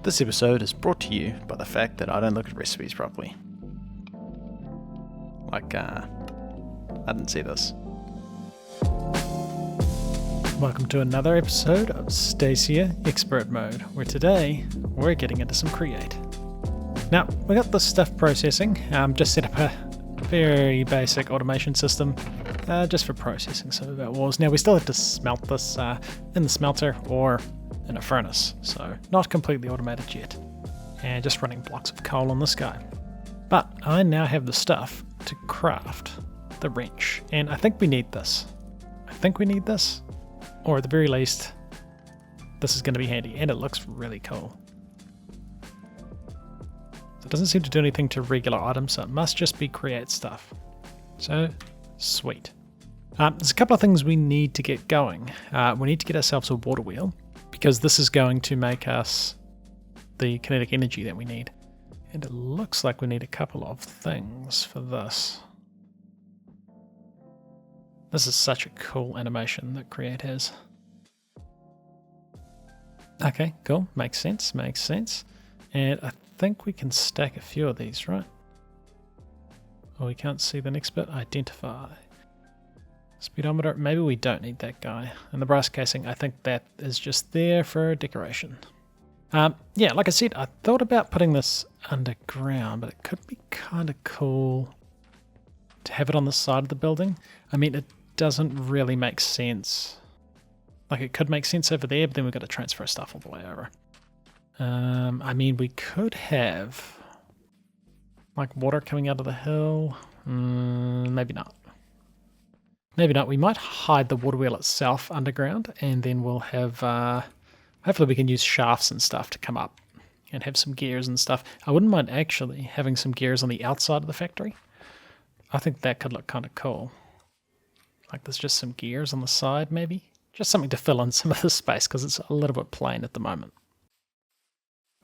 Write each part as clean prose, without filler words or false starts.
This episode is brought to you by the fact that I don't look at recipes properly. Like, I didn't see this. Welcome to another episode of Stacia Expert Mode, where today we're getting into some Create. Now, we got this stuff processing, just set up a very basic automation system just for processing some of our ores. Now, we still have to smelt this in the smelter or in a furnace, so not completely automated yet. And just running blocks of coal on this guy. But I now have the stuff to craft the wrench, and I think we need this. Or at the very least, this is going to be handy, and it looks really cool. It doesn't seem to do anything to regular items, so it must just be create stuff. So, sweet. There's a couple of things we need to get going. We need to get ourselves a water wheel, because this is going to make us the kinetic energy that we need. And it looks like we need a couple of things for this. This is such a cool animation that Create has. Okay, cool. Makes sense. And I think we can stack a few of these, right? Oh, we can't see the next bit. Identify. Speedometer. Maybe we don't need that guy. And the brass casing, I think that is just there for decoration. Yeah, like I said, I thought about putting this underground, but it could be kind of cool to have it on the side of the building. I mean, it doesn't really make sense. Like, it could make sense over there, but then we've got to transfer stuff all the way over. I mean, we could have like water coming out of the hill. Maybe not. We might hide the water wheel itself underground, and then we'll have hopefully we can use shafts and stuff to come up and have some gears and stuff. I wouldn't mind actually having some gears on the outside of the factory. I think that could look kind of cool. Like there's just some gears on the side maybe. Just something to fill in some of the space because it's a little bit plain at the moment.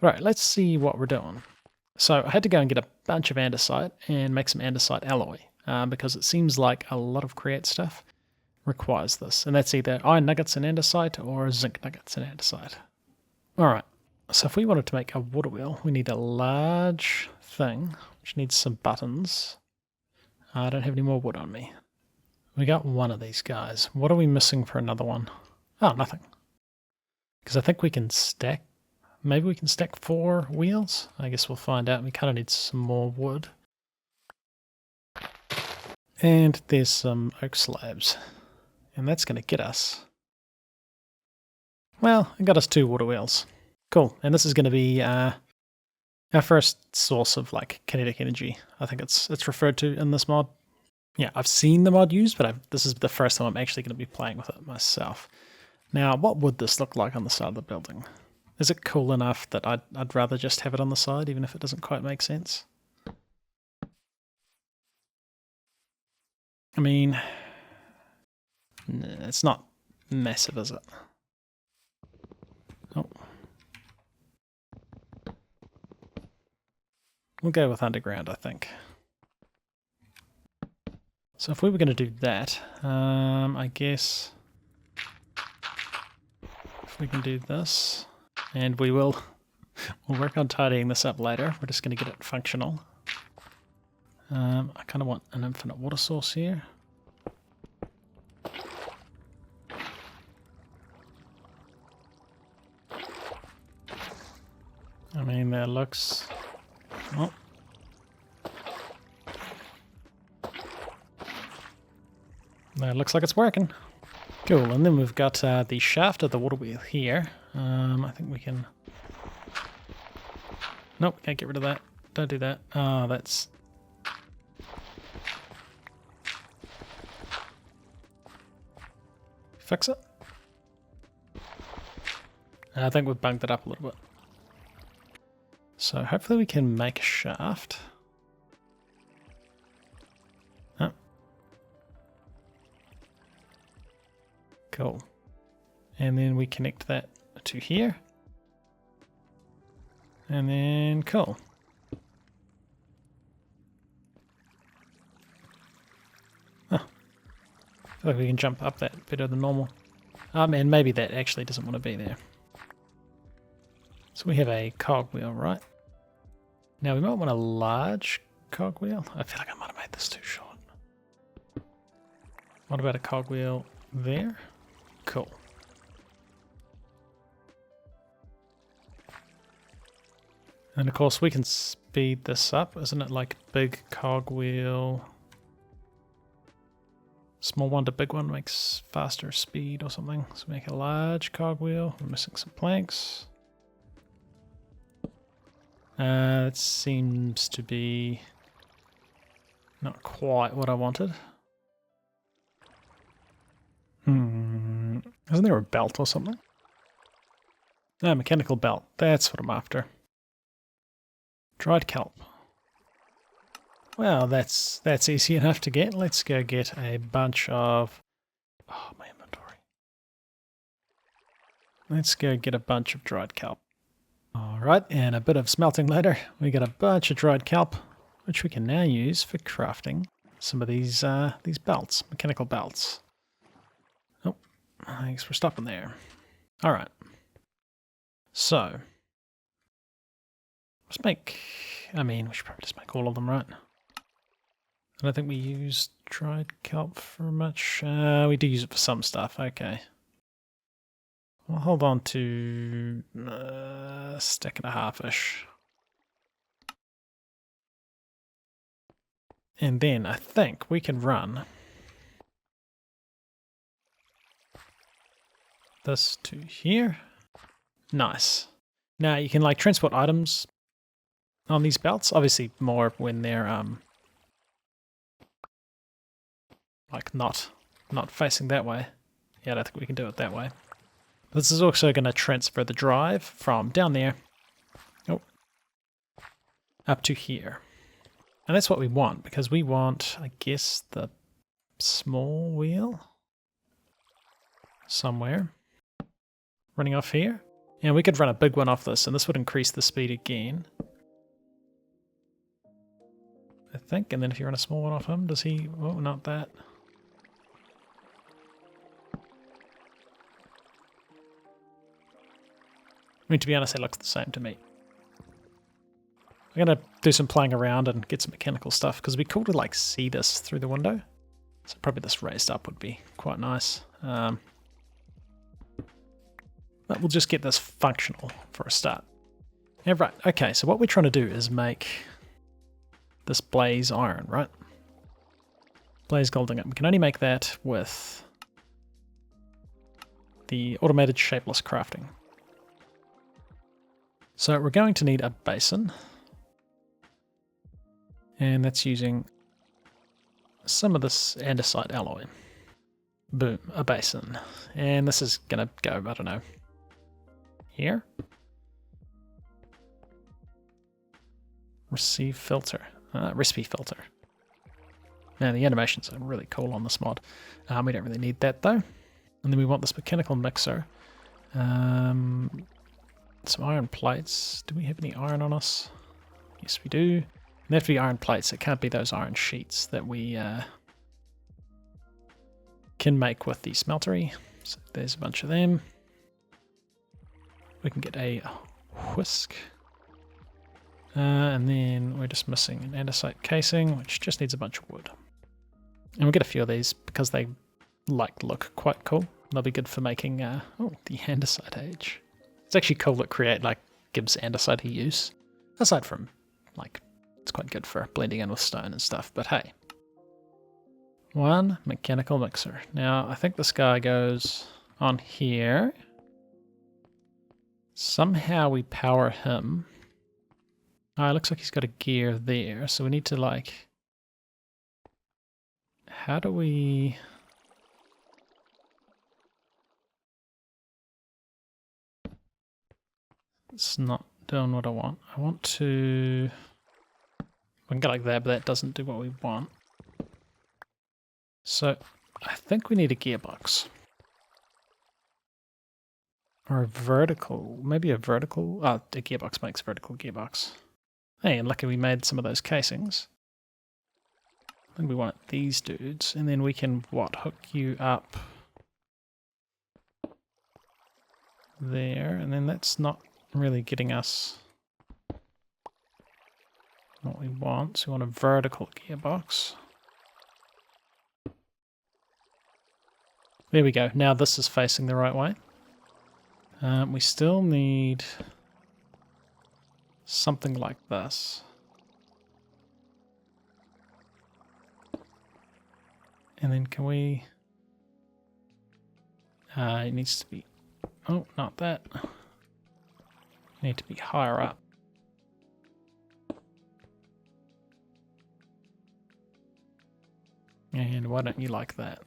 Right, let's see what we're doing. So I had to go and get a bunch of andesite and make some andesite alloy because it seems like a lot of Create stuff requires this. And that's either iron nuggets and andesite or zinc nuggets and andesite. Alright, so if we wanted to make a water wheel, we need a large thing which needs some buttons. I don't have any more wood on me. We got one of these guys. What are we missing for another one? Oh, nothing. Because I think we can stack... Maybe we can stack 4 wheels? I guess we'll find out. We kind of need some more wood. And there's some oak slabs. And that's going to get us... Well, it got us 2 water wheels. Cool. And this is going to be our first source of like kinetic energy. I think it's referred to in this mod. Yeah, I've seen the mod used, but this is the first time I'm actually going to be playing with it myself. Now, what would this look like on the side of the building? Is it cool enough that I'd rather just have it on the side, even if it doesn't quite make sense? I mean, it's not massive, is it? Oh. We'll go with underground, I think. So if we were going to do that, I guess if we can do this, and we'll work on tidying this up later. We're just going to get it functional. I kind of want an infinite water source here. I mean, that looks... Oh. That looks like it's working. Cool, and then we've got the shaft of the water wheel here. I think we can... Nope, can't get rid of that. Don't do that. Oh, that's... Fix it? I think we've bunged it up a little bit. So hopefully we can make a shaft. Oh. Cool. And then we connect that to here. And then cool. Oh. I feel like we can jump up that better than normal. And maybe that actually doesn't want to be there. So we have a cogwheel, right? Now we might want a large cogwheel. I feel like I might have made this too short. What about a cogwheel there? Cool. And of course we can speed this up. Isn't it like big cogwheel? Small one to big one makes faster speed or something. So make a large cogwheel. We're missing some planks. It seems to be not quite what I wanted. Isn't there a belt or something? No, mechanical belt. That's what I'm after. Dried kelp. Well, that's easy enough to get. Let's go get a bunch of... Oh, my inventory. Let's go get a bunch of dried kelp. Alright, and a bit of smelting later. We got a bunch of dried kelp, which we can now use for crafting some of these belts, mechanical belts. Oh, I guess we're stopping there. Alright. So, let's make... I mean, we should probably just make all of them, right? I don't think we use dried kelp for much. We do use it for some stuff, okay. We'll hold on to a stack and a half-ish. And then I think we can run this to here. Nice. Now you can like transport items on these belts. Obviously more when they're like not facing that way. Yeah, I don't think we can do it that way. This is also going to transfer the drive from down there up to here. And that's what we want, because we want, I guess, the small wheel somewhere running off here. And we could run a big one off this, and this would increase the speed again, I think. And then if you run a small one off him, does he... Oh, not that. I mean, to be honest, it looks the same to me. I'm going to do some playing around and get some mechanical stuff, because it'd be cool to like see this through the window. So probably this raised up would be quite nice. But we'll just get this functional for a start. Yeah, right. Okay, so what we're trying to do is make this blaze iron, right? Blaze gold ingot. We can only make that with the automated shapeless crafting. So we're going to need a basin, and that's using some of this andesite alloy. Boom, a basin. And this is going to go, I don't know, here. Receive filter, recipe filter. Now the animations are really cool on this mod. We don't really need that though. And then we want this mechanical mixer. Some iron plates. Do we have any iron on us? Yes, we do. They have to be iron plates. It can't be those iron sheets that we can make with the smeltery. So there's a bunch of them. We can get a whisk. And then we're just missing an andesite casing, which just needs a bunch of wood. And we'll get a few of these because they look quite cool. They'll be good for making the andesite age. It's actually cool that gives andesite a use. Aside from, it's quite good for blending in with stone and stuff, but hey. One mechanical mixer. Now, I think this guy goes on here. Somehow we power him. Oh, it looks like he's got a gear there, so we need to, how do we... It's not doing what I want. I want to... We can go like that, but that doesn't do what we want. So, I think we need a gearbox. Or a vertical... Maybe a vertical... Oh, the gearbox makes vertical gearbox. Hey, and lucky we made some of those casings. I think we want these dudes, and then we can, hook you up there, and then that's not really getting us what we want. So we want a vertical gearbox. There we go. Now this is facing the right way. We still need something like this. And then can we... it needs to be... Oh, not that. Need to be higher up. And why don't you like that?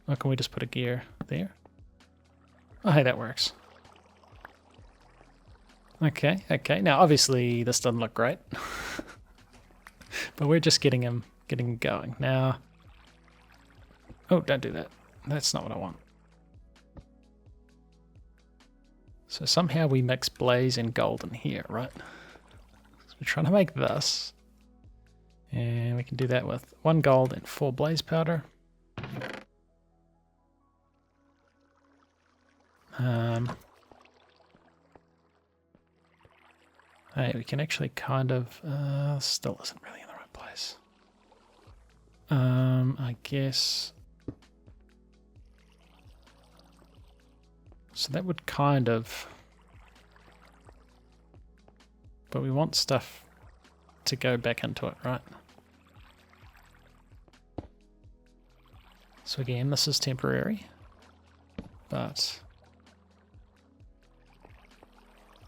Or can we just put a gear there? Oh, hey, that works. Okay, okay. Now, obviously, this doesn't look great. But we're just getting him going. Now... Oh, don't do that. That's not what I want. So somehow we mix blaze and gold in here, right? So we're trying to make this. And we can do that with 1 gold and 4 blaze powder. Hey, we can actually kind of... still isn't really in the right place. I guess... So that would kind of... But we want stuff to go back into it, right? So again, this is temporary. But...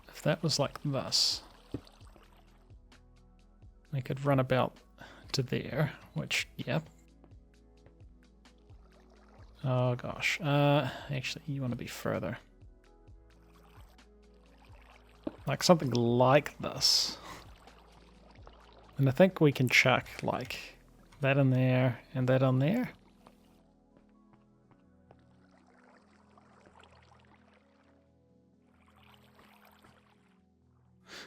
if that was like this... we could run about to there, which, yeah. Oh gosh, actually you want to be further. Like something like this. And I think we can chuck like that in there and that on there.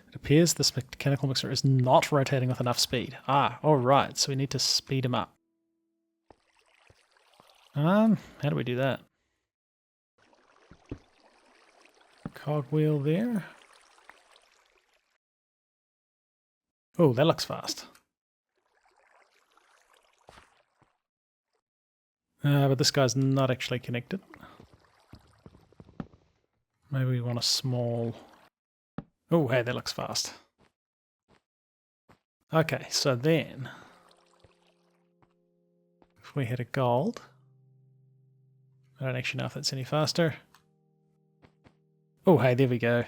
It appears this mechanical mixer is not rotating with enough speed. Ah, alright, so we need to speed him up. How do we do that? Cogwheel there. Oh, that looks fast. But this guy's not actually connected. Maybe we want a small... Oh, hey, that looks fast. Okay, so then... if we hit a gold... I don't actually know if that's any faster. Oh, hey, there we go.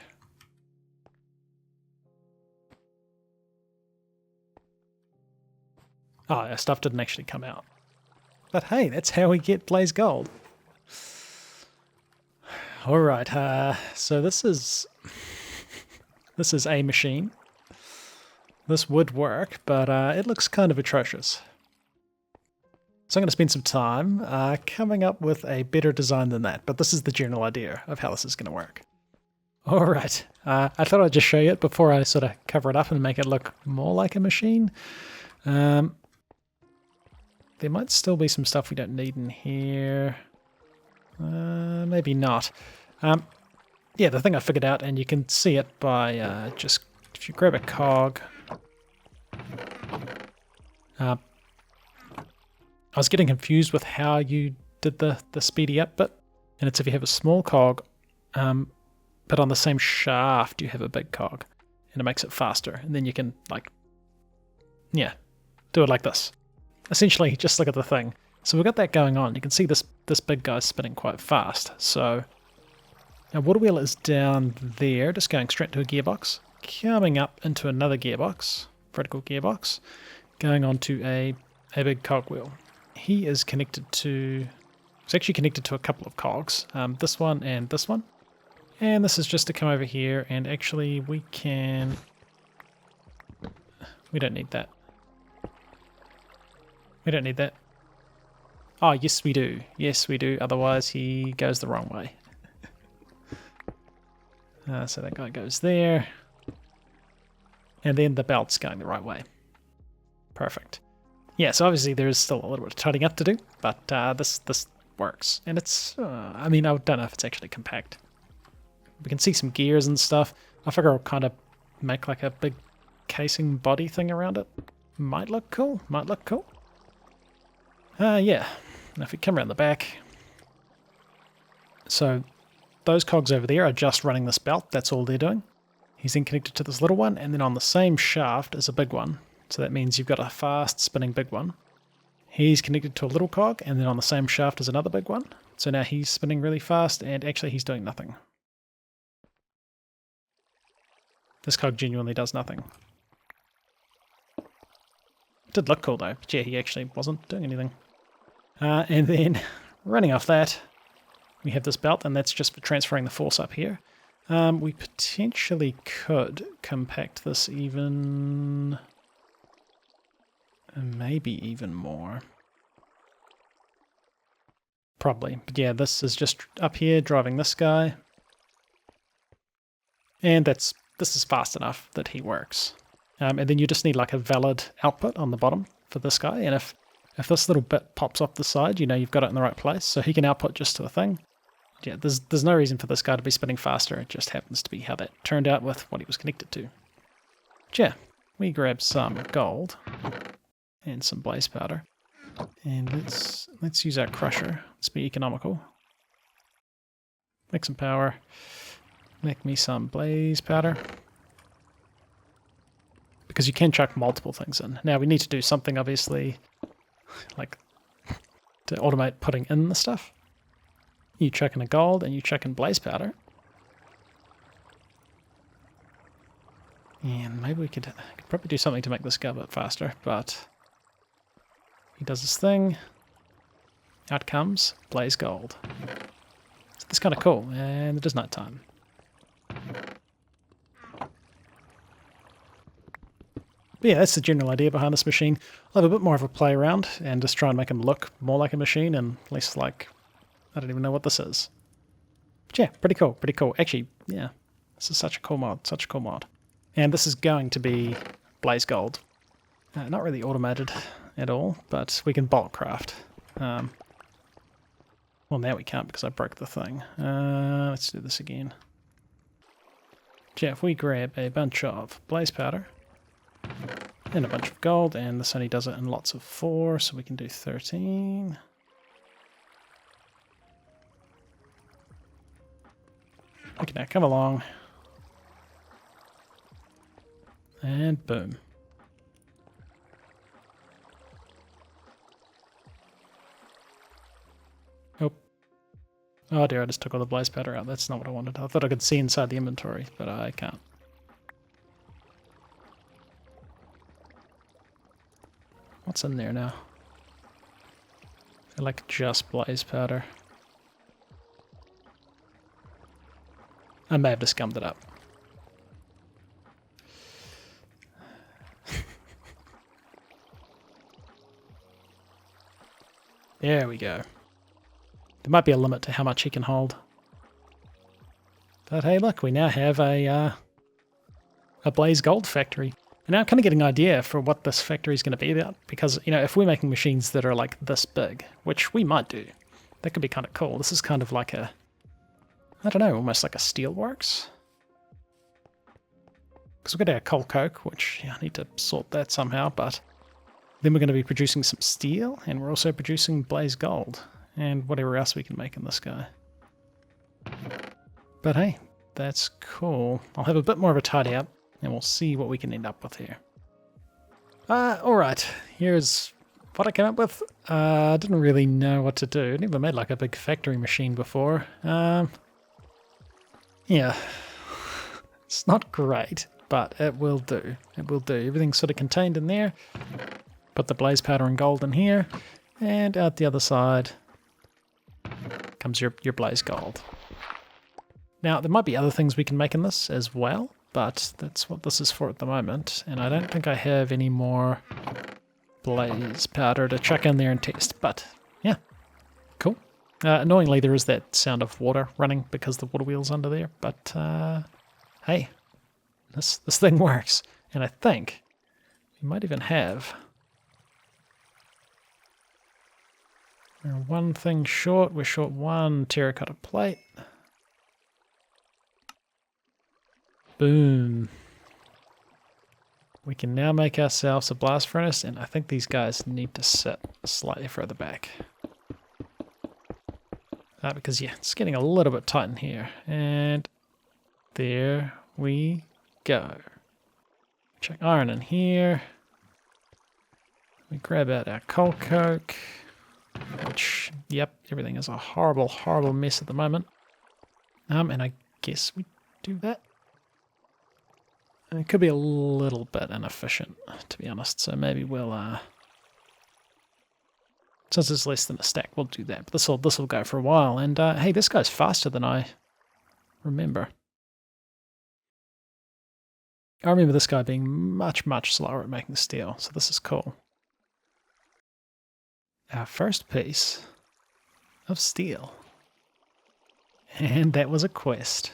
Oh, our stuff didn't actually come out. But hey, that's how we get blaze gold. Alright, so this is a machine. This would work, but it looks kind of atrocious. So I'm going to spend some time coming up with a better design than that, but this is the general idea of how this is going to work. Alright, I thought I'd just show you it before I sort of cover it up and make it look more like a machine. There might still be some stuff we don't need in here. Maybe not. Yeah, the thing I figured out, and you can see it by just, if you grab a cog... I was getting confused with how you did the speedy up bit, and it's if you have a small cog, but on the same shaft you have a big cog, and it makes it faster, and then you can, like, yeah, do it like this. Essentially, just look at the thing. So we've got that going on. You can see this big guy's spinning quite fast. So now water wheel is down there, just going straight to a gearbox, coming up into another gearbox, vertical gearbox, going onto a big cogwheel. He is connected to... it's actually connected to a couple of cogs. This one and this one. And this is just to come over here, and actually we can... we don't need that. We don't need that. Oh, yes we do. Yes we do, otherwise he goes the wrong way. So that guy goes there. And then the belt's going the right way. Perfect. Yeah, so obviously there is still a little bit of tidying up to do, but this works. And it's, I mean, I don't know if it's actually compact. We can see some gears and stuff. I figure I'll kind of make like a big casing body thing around it. Might look cool, might look cool. Yeah, now if we come around the back. So those cogs over there are just running this belt, that's all they're doing. He's then connected to this little one, and then on the same shaft is a big one. So that means you've got a fast spinning big one. He's connected to a little cog, and then on the same shaft is another big one. So now he's spinning really fast, and actually he's doing nothing. This cog genuinely does nothing. It did look cool though, but yeah, he actually wasn't doing anything. And then running off that, we have this belt, and that's just for transferring the force up here. We potentially could compact this even... maybe even more. Probably. But yeah, this is just up here driving this guy. And this is fast enough that he works. And then you just need like a valid output on the bottom for this guy. And if this little bit pops off the side, you know you've got it in the right place. So he can output just to a thing. Yeah, there's no reason for this guy to be spinning faster. It just happens to be how that turned out with what he was connected to. But yeah, we grab some gold and some blaze powder. And let's use our crusher. Let's be economical. Make some power. Make me some blaze powder. Because you can chuck multiple things in. Now we need to do something obviously like to automate putting in the stuff. You chuck in a gold and you chuck in blaze powder. And maybe we could probably do something to make this go a bit faster, but he does his thing. Out comes blaze gold. So that's kind of cool, and it is night time. But yeah, that's the general idea behind this machine. I'll have a bit more of a play around and just try and make him look more like a machine and less like, I don't even know what this is. But yeah, pretty cool, pretty cool. Actually, yeah, this is such a cool mod, such a cool mod. And this is going to be blaze gold. Not really automated at all, but we can bulk craft. Well, now we can't because I broke the thing. Let's do this again. Yeah, if we grab a bunch of blaze powder and a bunch of gold, and this only does it in lots of 4, so we can do 13. Okay, now come along. And boom. Oh dear, I just took all the blaze powder out. That's not what I wanted. I thought I could see inside the inventory, but I can't. What's in there now? I feel like just blaze powder. I may have just gummed it up. There we go. There might be a limit to how much he can hold. But hey, look, we now have a blaze gold factory. And now I'm kind of getting an idea for what this factory is going to be about. Because, you know, if we're making machines that are like this big, which we might do, that could be kind of cool. This is kind of like a, I don't know, almost like a steelworks. Because we've got our coal coke, which I need to sort that somehow, but then we're going to be producing some steel, and we're also producing blaze gold. And whatever else we can make in this guy. But hey, that's cool. I'll have a bit more of a tidy up, and we'll see what we can end up with here. Alright, here's what I came up with. I didn't really know what to do. I never made like a big factory machine before. Yeah. It's not great, but it will do. It will do. Everything's sort of contained in there. Put the blaze powder and gold in here, and out the other side comes your blaze gold. Now, there might be other things we can make in this as well, but that's what this is for at the moment, and I don't think I have any more blaze powder to chuck in there and test, but yeah, cool. Annoyingly, there is that sound of water running because the water wheel's under there, but hey, this thing works, and I think we might even have We're one thing short. We're short one terracotta plate. Boom. We can now make ourselves a blast furnace, and I think these guys need to sit slightly further back. Because, yeah, it's getting a little bit tight in here. And there we go. Check iron in here. We grab out our coal coke, which, yep, everything is a horrible, horrible mess at the moment. And I guess we do that. And it could be a little bit inefficient, to be honest. So maybe we'll, since it's less than a stack, we'll do that. But this will go for a while. And hey, this goes faster than I remember. I remember this guy being much, much slower at making steel. So this is cool. Our first piece of steel. And that was a quest.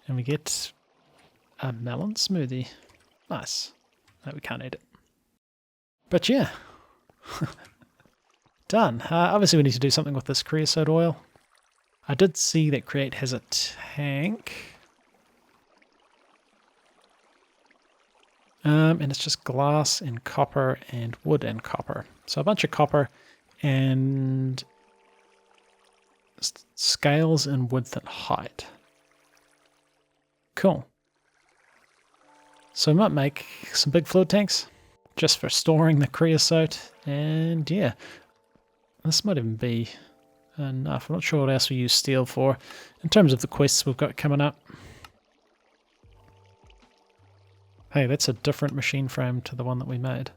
And we get a melon smoothie. Nice. No, we can't eat it. But yeah. Done. Obviously we need to do something with this creosote oil. I did see that Create has a tank. And it's just glass and copper and wood and copper. So a bunch of copper and scales in width and height. Cool. So I might make some big fluid tanks just for storing the creosote. And yeah, this might even be enough. I'm not sure what else we use steel for in terms of the quests we've got coming up. Hey, that's a different machine frame to the one that we made.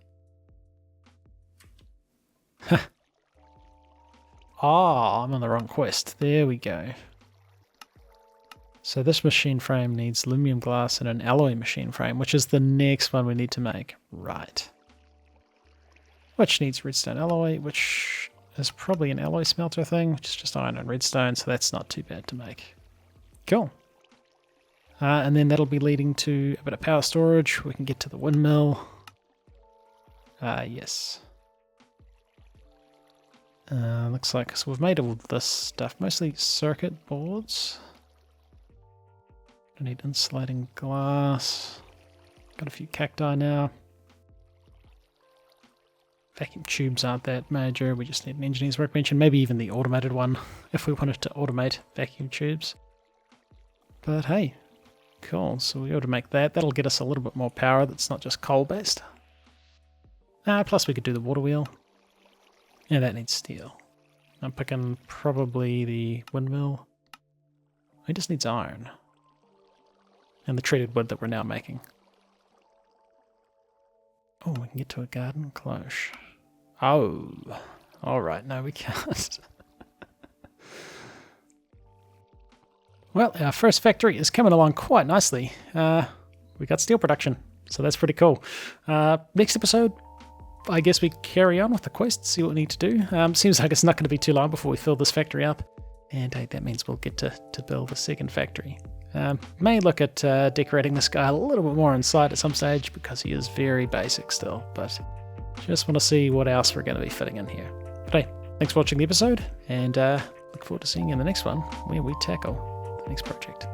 I'm on the wrong quest. There we go. So this machine frame needs aluminum glass and an alloy machine frame, which is the next one we need to make. Right. Which needs redstone alloy, which is probably an alloy smelter thing, which is just iron and redstone, so that's not too bad to make. Cool. And then that'll be leading to a bit of power storage. We can get to the windmill. Yes. Looks like, so we've made all this stuff, mostly circuit boards. I need insulating glass. Got a few cacti now. Vacuum tubes aren't that major. We just need an engineer's workbench and maybe even the automated one if we wanted to automate vacuum tubes. But hey. Cool, so we ought to make that. That'll get us a little bit more power that's not just coal-based. Plus we could do the water wheel. Yeah, that needs steel. I'm picking probably the windmill. It just needs iron. And the treated wood that we're now making. Oh, we can get to a garden cloche. Oh, alright, no we can't. Well, our first factory is coming along quite nicely. We got steel production, so that's pretty cool. Next episode, I guess we carry on with the quest, see what we need to do. Seems like it's not going to be too long before we fill this factory up. And that means we'll get to build a second factory. May look at decorating this guy a little bit more inside at some stage because he is very basic still. But just want to see what else we're going to be fitting in here. But hey, thanks for watching the episode, and look forward to seeing you in the next one where we tackle next project.